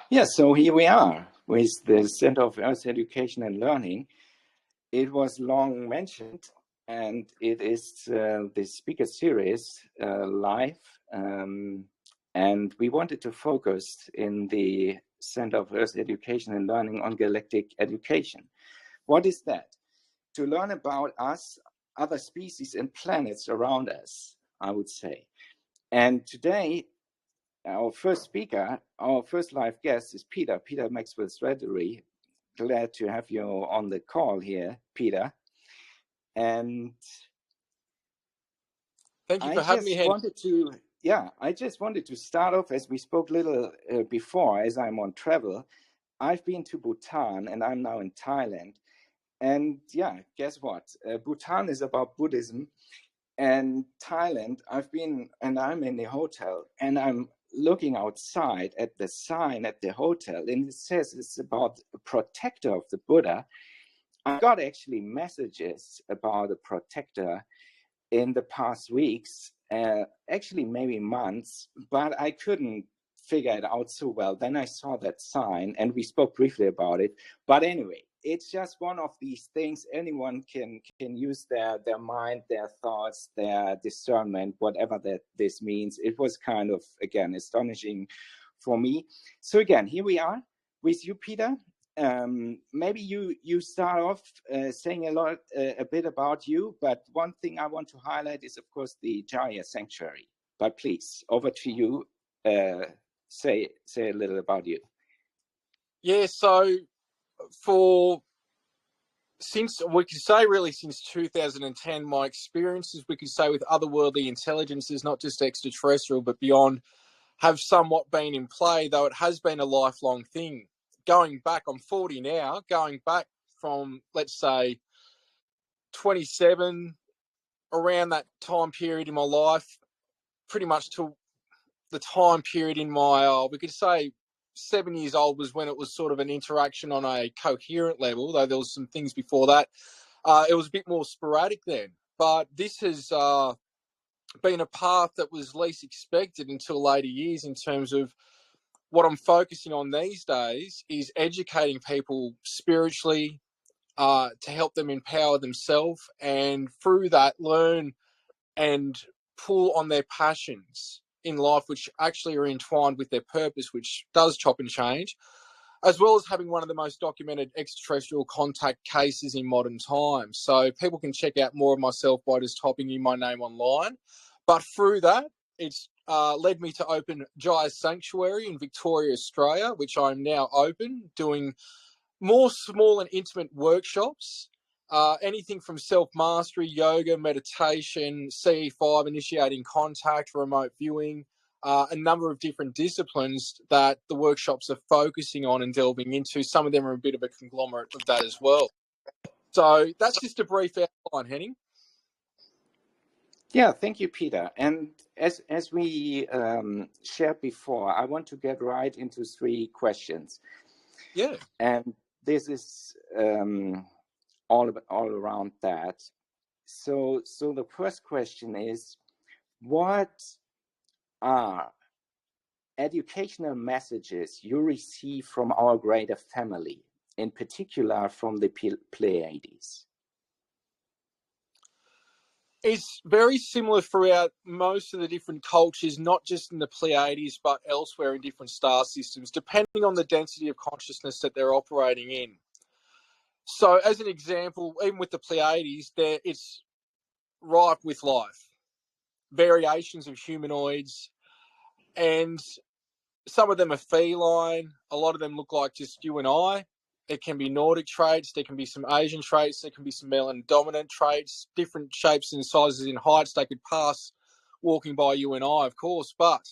Yeah, so here we are with the Center of Earth Education and Learning. It was long mentioned, and it is the speaker series live. And we wanted to focus in the Center of Earth Education and Learning on galactic education. What is that? To learn about us, other species and planets around us, I would say. And today, our first speaker, our first live guest is Peter Maxwell Slattery. Glad to have you on the call here, Peter. And thank you for having me, Henning. I just wanted to start off, as we spoke a little before, as I'm on travel. I've been to Bhutan and I'm now in Thailand. And yeah, guess what? Bhutan is about Buddhism. And Thailand, I've been, and I'm in the hotel, and I'm looking outside at the sign at the hotel, and it says it's about a protector of the Buddha. I got actually messages about a protector in the past weeks, actually maybe months, but I couldn't figure it out so well. Then I saw that sign, and we spoke briefly about it. But anyway, it's just one of these things. Anyone can use their mind, their thoughts, their discernment, whatever that this means. It was kind of, again, astonishing for me. So again, here we are with you, Peter. Maybe you start off saying a bit about you, but one thing I want to highlight is, of course, the Jaya Sanctuary. But please, over to you. Say a little about you. Yeah, so since 2010, my experiences, we could say, with otherworldly intelligences, not just extraterrestrial but beyond, have somewhat been in play, though it has been a lifelong thing. Going back, I'm 40 now, going back from, let's say, 27, around that time period in my life, pretty much to the time period in my, we could say 7 years old was when it was sort of an interaction on a coherent level, though there was some things before that. It was a bit more sporadic then. But this has been a path that was least expected until later years, in terms of what I'm focusing on these days is educating people spiritually to help them empower themselves, and through that learn and pull on their passions in life, which actually are entwined with their purpose, which does chop and change, as well as having one of the most documented extraterrestrial contact cases in modern times. So people can check out more of myself by just typing in my name online. But through that, it's led me to open Jaya Sanctuary in Victoria, Australia, which I'm now open, doing more small and intimate workshops, anything from self-mastery, yoga, meditation, CE5, initiating contact, remote viewing, a number of different disciplines that the workshops are focusing on and delving into. Some of them are a bit of a conglomerate of that as well. So that's just a brief outline, Henning. Yeah, thank you, Peter. And as we shared before, I want to get right into 3 questions. Yeah. And this is all around that. So the first question is, what are educational messages you receive from our greater family, in particular from the Pleiades? It's very similar throughout most of the different cultures, not just in the Pleiades, but elsewhere in different star systems, depending on the density of consciousness that they're operating in. So as an example, even with the Pleiades, it's rife with life, variations of humanoids, and some of them are feline. A lot of them look like just you and I. It can be Nordic traits. There can be some Asian traits. There can be some male and dominant traits, different shapes and sizes and heights. They could pass walking by you and I, of course. But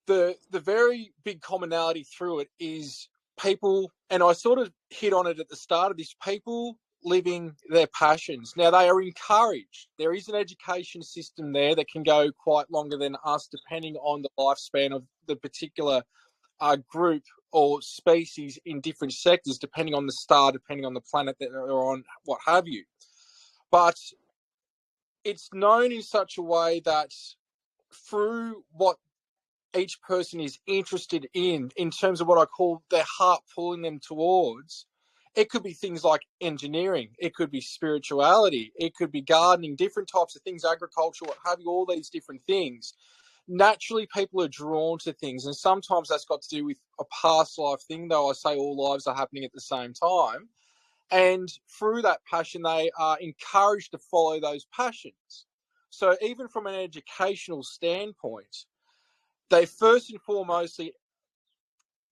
the very big commonality through it is people, and I sort of hit on it at the start of this, people living their passions. Now, they are encouraged. There is an education system there that can go quite longer than us, depending on the lifespan of the particular group or species in different sectors, depending on the star, depending on the planet that they're on, what have you. But it's known in such a way that through what each person is interested in terms of what I call their heart pulling them towards. It could be things like engineering. It could be spirituality. It could be gardening, different types of things, agriculture, what have you, all these different things. Naturally, people are drawn to things, and sometimes that's got to do with a past life thing, though I say all lives are happening at the same time. And through that passion, they are encouraged to follow those passions. So even from an educational standpoint, they first and foremostly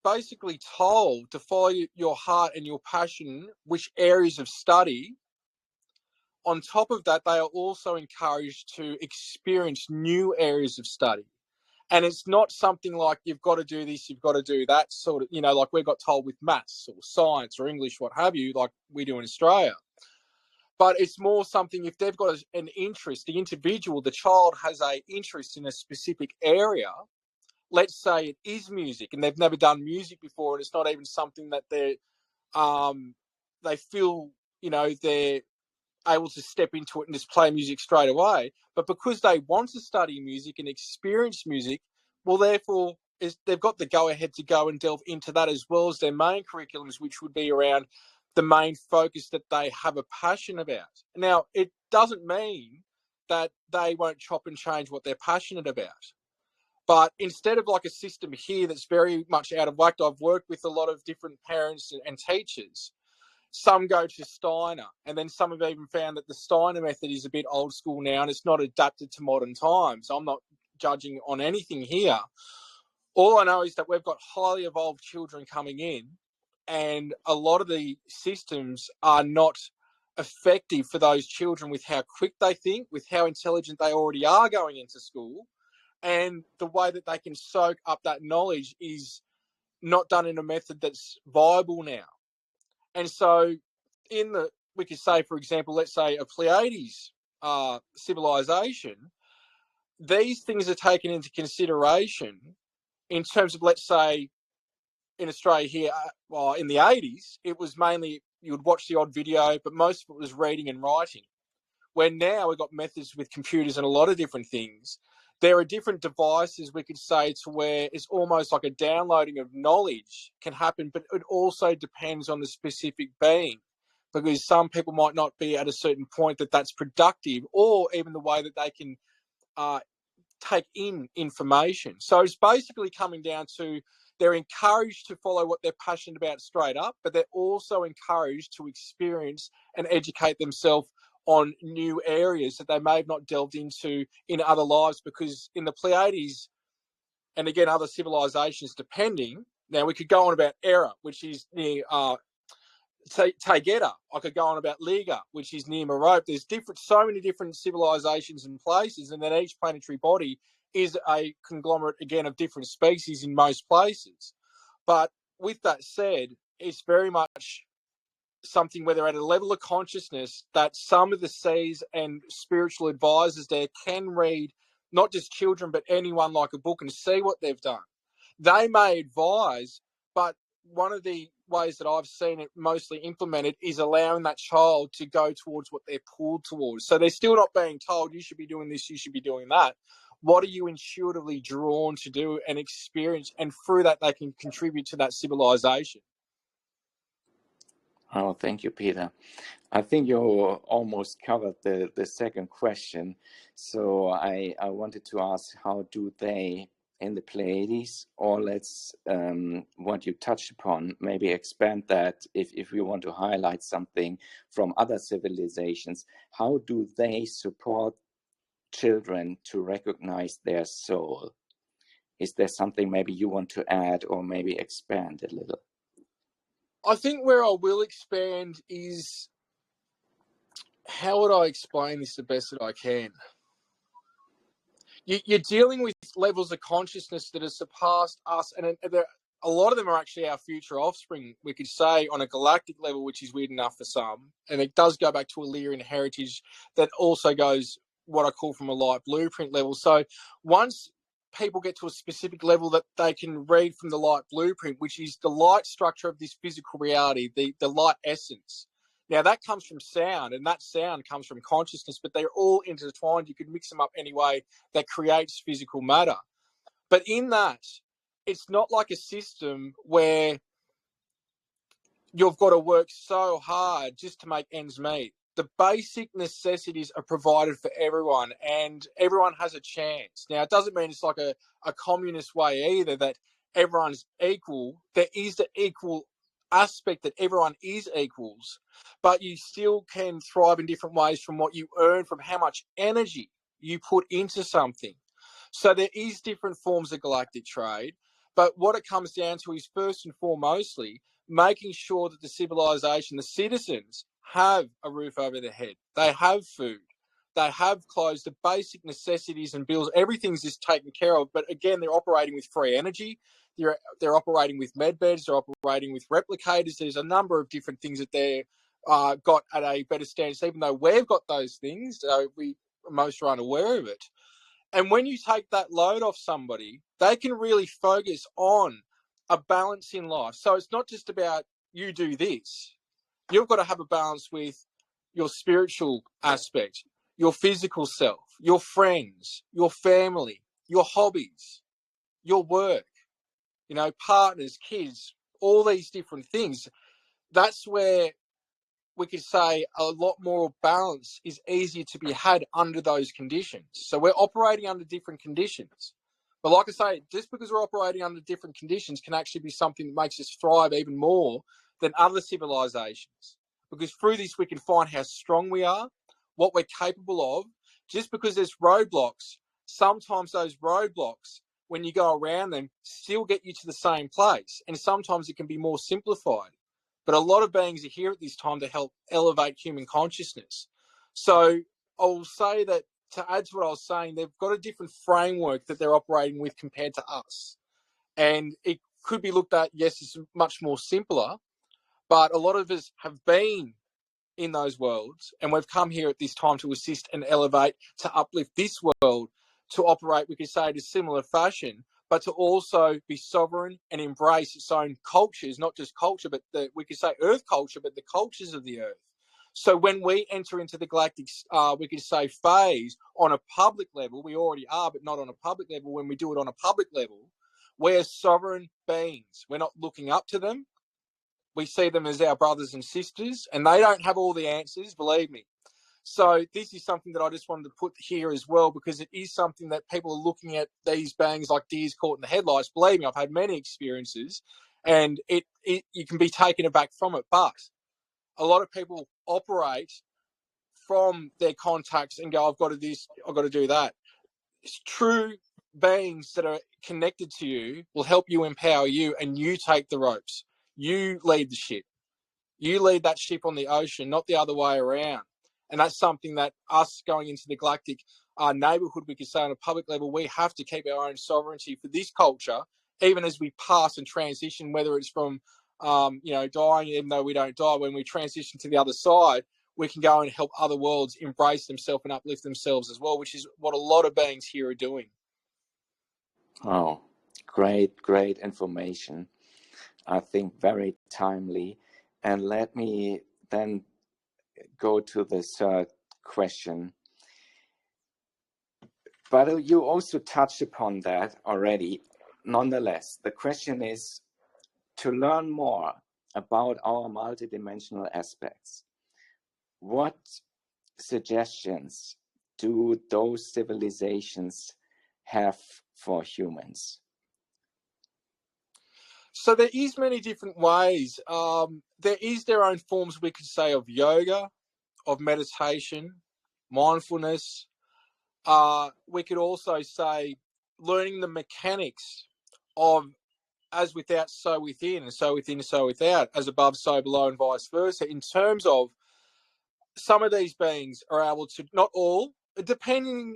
basically told to follow your heart and your passion, which areas of study. On top of that, they are also encouraged to experience new areas of study. And it's not something like you've got to do this, you've got to do that sort of, like we got told with maths or science or English, what have you, like we do in Australia. But it's more something if they've got an interest, the individual, the child has an interest in a specific area. Let's say it is music and they've never done music before, and it's not even something that they feel, they're able to step into it and just play music straight away. But because they want to study music and experience music, well, therefore, they've got the go-ahead to go and delve into that as well as their main curriculums, which would be around the main focus that they have a passion about. Now, it doesn't mean that they won't chop and change what they're passionate about. But instead of like a system here that's very much out of whack, I've worked with a lot of different parents and teachers. Some go to Steiner, and then some have even found that the Steiner method is a bit old school now and it's not adapted to modern times. I'm not judging on anything here. All I know is that we've got highly evolved children coming in, and a lot of the systems are not effective for those children with how quick they think, with how intelligent they already are going into school, and the way that they can soak up that knowledge is not done in a method that's viable now. And so we could say, for example, let's say a Pleiades civilization, these things are taken into consideration in terms of, let's say, in Australia here, in the 80s, it was mainly you would watch the odd video, but most of it was reading and writing. Where now we've got methods with computers and a lot of different things. There are different devices, we could say, to where it's almost like a downloading of knowledge can happen, but it also depends on the specific being, because some people might not be at a certain point that that's productive, or even the way that they can take in information. So it's basically coming down to they're encouraged to follow what they're passionate about straight up, but they're also encouraged to experience and educate themselves on new areas that they may have not delved into in other lives, because in the Pleiades, and again, other civilizations depending, now we could go on about Era, which is near Taygeta. I could go on about Liga, which is near Merope. There's so many different civilizations and places, and then each planetary body is a conglomerate, again, of different species in most places. But with that said, it's very much something where they're at a level of consciousness that some of the C's and spiritual advisors there can read not just children, but anyone like a book and see what they've done. They may advise, but one of the ways that I've seen it mostly implemented is allowing that child to go towards what they're pulled towards. So they're still not being told, you should be doing this, you should be doing that. What are you intuitively drawn to do and experience? And through that, they can contribute to that civilization. Oh, thank you, Peter. I think you almost covered the second question. So I wanted to ask, how do they in the Pleiades, or let's what you touched upon, maybe expand that if we want to highlight something from other civilizations, how do they support children to recognize their soul? Is there something maybe you want to add or maybe expand a little? I think where I will expand is, how would I explain this the best that I can? You're dealing with levels of consciousness that have surpassed us, and a lot of them are actually our future offspring, we could say, on a galactic level, which is weird enough for some. And it does go back to Illyrian heritage that also goes what I call from a light blueprint level. So once people get to a specific level that they can read from the light blueprint, which is the light structure of this physical reality, the light essence. Now, that comes from sound, and that sound comes from consciousness, but they're all intertwined. You could mix them up any way that creates physical matter. But in that, it's not like a system where you've got to work so hard just to make ends meet. The basic necessities are provided for everyone, and everyone has a chance. Now, it doesn't mean it's like a communist way either, that everyone's equal. There is the equal aspect that everyone is equals, but you still can thrive in different ways from what you earn, from how much energy you put into something. So there is different forms of galactic trade, but what it comes down to is first and foremostly making sure that the civilization, the citizens, have a roof over their head. They have food. They have clothes, the basic necessities and bills. Everything's just taken care of. But again, they're operating with free energy. They're operating with med beds. They're operating with replicators. There's a number of different things that they're got at a better stance. Even though we've got those things, we most are unaware of it. And when you take that load off somebody, they can really focus on a balance in life. So it's not just about you do this. You've got to have a balance with your spiritual aspect, your physical self, your friends, your family, your hobbies, your work, partners, kids, all these different things. That's where we could say a lot more balance is easier to be had under those conditions. So we're operating under different conditions. But like I say, just because we're operating under different conditions can actually be something that makes us thrive even more than other civilizations. Because through this, we can find how strong we are, what we're capable of. Just because there's roadblocks, sometimes those roadblocks, when you go around them, still get you to the same place. And sometimes it can be more simplified. But a lot of beings are here at this time to help elevate human consciousness. So I'll say that to add to what I was saying, they've got a different framework that they're operating with compared to us. And it could be looked at, yes, it's much more simpler, but a lot of us have been in those worlds, and we've come here at this time to assist and elevate, to uplift this world, to operate, we could say, in a similar fashion, but to also be sovereign and embrace its own cultures, not just culture, but we could say earth culture, but the cultures of the earth. So when we enter into the galactic, we could say, phase on a public level, we already are, but not on a public level. When we do it on a public level, we're sovereign beings. We're not looking up to them. We see them as our brothers and sisters, and they don't have all the answers, believe me. So this is something that I just wanted to put here as well, because it is something that people are looking at these beings like deers caught in the headlights. Believe me, I've had many experiences, and you can be taken aback from it. But a lot of people operate from their contacts and go, I've got to do this, I've got to do that. It's true beings that are connected to you will help you, empower you, and you take the ropes. You lead the ship. You lead that ship on the ocean, not the other way around. And that's something that us going into the galactic neighborhood, we could say on a public level, we have to keep our own sovereignty for this culture, even as we pass and transition, whether it's from, dying, even though we don't die, when we transition to the other side, we can go and help other worlds embrace themselves and uplift themselves as well, which is what a lot of beings here are doing. Oh, great information. I think very timely. And let me then go to the third question. But you also touched upon that already. Nonetheless, the question is to learn more about our multidimensional aspects. What suggestions do those civilizations have for humans? So there is many different ways. There is their own forms, we could say, of yoga, of meditation, mindfulness. We could also say learning the mechanics of as without, so within, and so within, so without, as above, so below, and vice versa. In terms of some of these beings are able to, not all, depending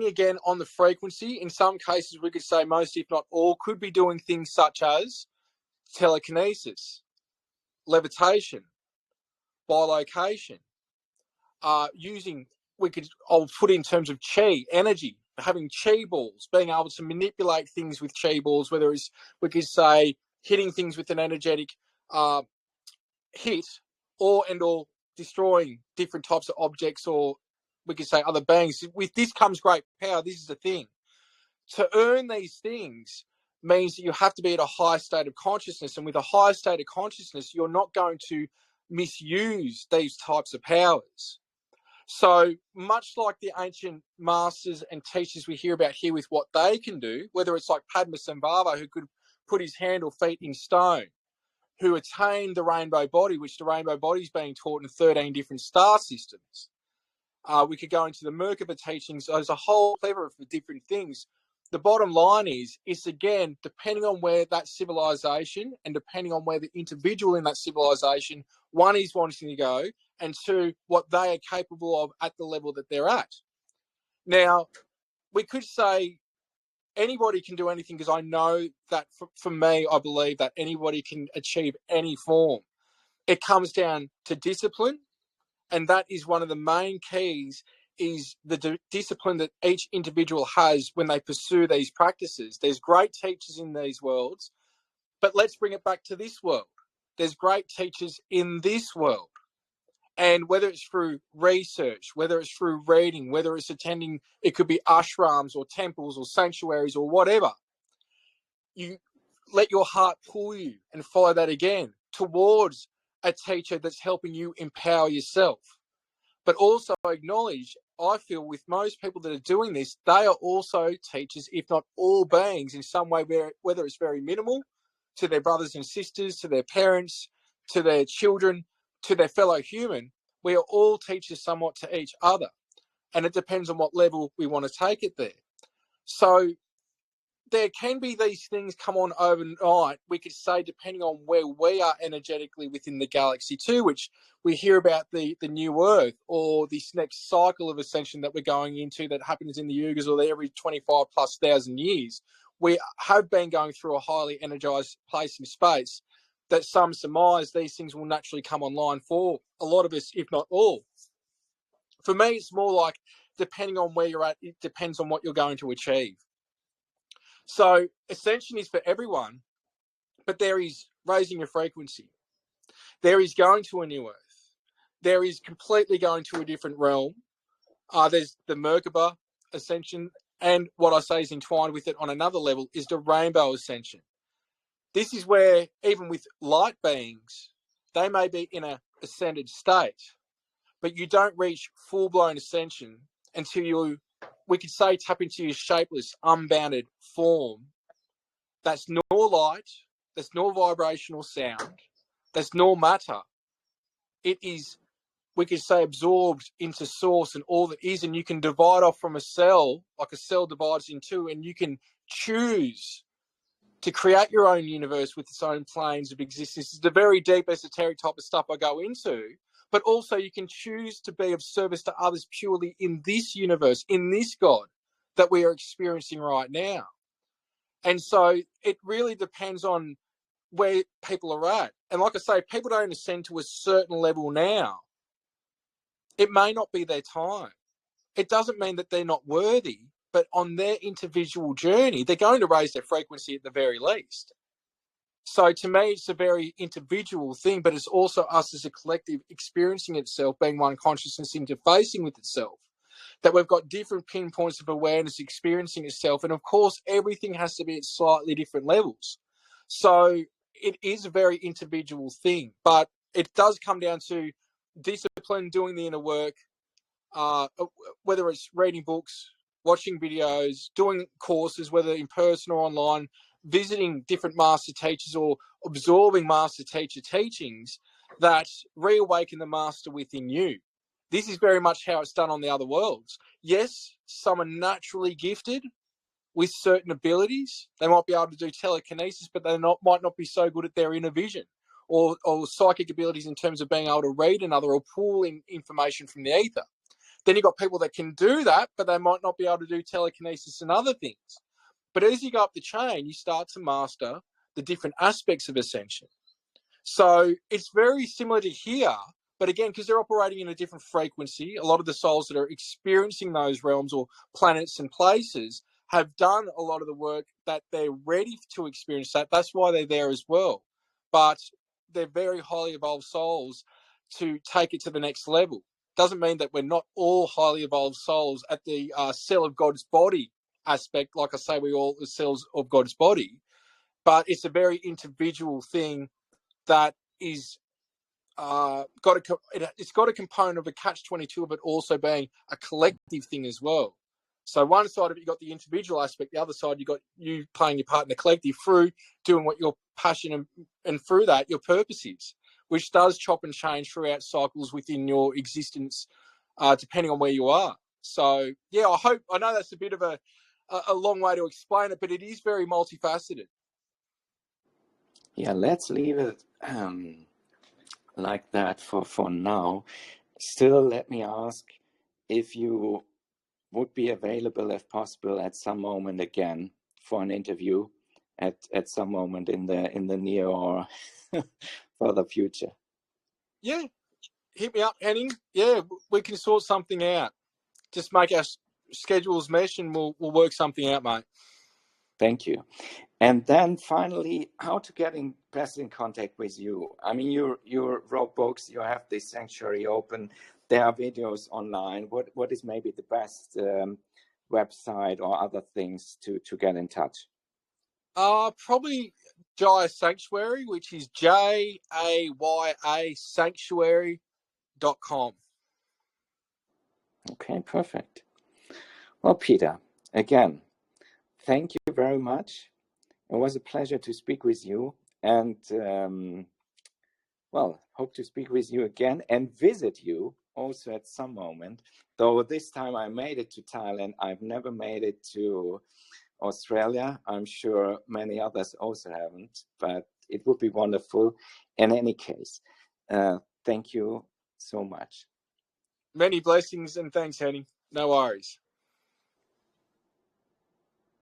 again on the frequency. In some cases, we could say most, if not all, could be doing things such as telekinesis, levitation, bilocation, using, I'll put in terms of chi, energy, having chi balls, being able to manipulate things with chi balls, whether it's, we could say, hitting things with an energetic hit, or destroying different types of objects, or we could say other beings. With this comes great power. This is the thing. to earn these things means that you have to be at a high state of consciousness. And with a high state of consciousness, you're not going to misuse these types of powers. So much like the ancient masters and teachers we hear about here with what they can do, whether it's like Padmasambhava, who could put his hand or feet in stone, who attained the rainbow body, which the rainbow body is being taught in 13 different star systems. We could go into the Merkaba teachings. There's a whole plethora of different things. The bottom line is again, depending on where that civilization and depending on where the individual in that civilization, one is wanting to go, and two, what they are capable of at the level that they're at. Now, we could say anybody can do anything, because I know that for me, I believe that anybody can achieve any form. It comes down to discipline, and that is one of the main keys, is the discipline that each individual has when they pursue these practices. There's great teachers in these worlds, but let's bring it back to this world. There's great teachers in this world. And whether it's through research, whether it's through reading, whether it's attending, it could be ashrams or temples or sanctuaries or whatever, you let your heart pull you and follow that again towards a teacher that's helping you empower yourself. But also acknowledge, I feel with most people that are doing this, they are also teachers, if not all beings in some way, whether it's very minimal, to their brothers and sisters, to their parents, to their children, to their fellow human. We are all teachers somewhat to each other. And it depends on what level we want to take it there. So there can be these things come on overnight, we could say, depending on where we are energetically within the galaxy too, which we hear about the new Earth, or this next cycle of ascension that we're going into that happens in the Yugas, or every 25 plus thousand years. We have been going through a highly energized place in space that some surmise these things will naturally come online for a lot of us, if not all. For me, it's more like, depending on where you're at, it depends on what you're going to achieve. So ascension is for everyone, but there is raising your frequency. There is going to a new Earth. There is completely going to a different realm. There's the Merkaba ascension, and what I say is entwined with it on another level is the rainbow ascension. This is where, even with light beings, they may be in an ascended state, but you don't reach full-blown ascension until you, we could say, tap into your shapeless, unbounded form. That's nor light, that's nor vibrational sound, that's nor matter. It is, we could say, absorbed into source and all that is, and you can divide off from a cell, like a cell divides in two, and you can choose to create your own universe with its own planes of existence. It's the very deep esoteric type of stuff I go into, but also you can choose to be of service to others purely in this universe, in this God that we are experiencing right now. And so it really depends on where people are at. And like I say, if people don't ascend to a certain level now, it may not be their time. It doesn't mean that they're not worthy, but on their individual journey, they're going to raise their frequency at the very least. So to me, it's a very individual thing, but it's also us as a collective experiencing itself, being one consciousness interfacing with itself, that we've got different pinpoints of awareness experiencing itself. And of course, everything has to be at slightly different levels. So it is a very individual thing, but it does come down to discipline, doing the inner work, whether it's reading books, watching videos, doing courses, whether in person or online, visiting different master teachers or absorbing master teacher teachings that reawaken the master within you. This is very much how it's done on the other worlds. Yes, some are naturally gifted with certain abilities. They might be able to do telekinesis, but they might not be so good at their inner vision or psychic abilities in terms of being able to read another or pull in information from the ether. Then you've got people that can do that, but they might not be able to do telekinesis and other things. But as you go up the chain, you start to master the different aspects of ascension. So it's very similar to here, but again, because they're operating in a different frequency, a lot of the souls that are experiencing those realms or planets and places have done a lot of the work that they're ready to experience that. That's why they're there as well. But they're very highly evolved souls to take it to the next level. Doesn't mean that we're not all highly evolved souls at the cell of God's body aspect. Like I say, we all the cells of God's body, but it's a very individual thing that is it's got a component of a catch-22 of it also being a collective thing as well. So one side of it, you got the individual aspect. The other side, you got you playing your part in the collective through doing what your passion and through that your purpose is, which does chop and change throughout cycles within your existence, depending on where you are. So yeah, I know that's a bit of a long way to explain it, but it is very multifaceted. Yeah, let's leave it like that for now. Still, let me ask if you would be available, if possible, at some moment again for an interview at some moment in the near or further future. Yeah, hit me up, Henning. Yeah, we can sort something out. Just make our schedules mesh and we'll work something out, mate. Thank you. And then finally, how to get best in contact with you. I mean, you wrote books, you have this sanctuary open, there are videos online. What is maybe the best website or other things to get in touch? Probably Jaya Sanctuary, which is Jaya Sanctuary.com. Okay, perfect. Well, Peter, again, thank you very much. It was a pleasure to speak with you, and well, hope to speak with you again and visit you also at some moment. Though this time I made it to Thailand, I've never made it to Australia. I'm sure many others also haven't, but it would be wonderful. In any case, thank you so much. Many blessings and thanks, Henning. No worries.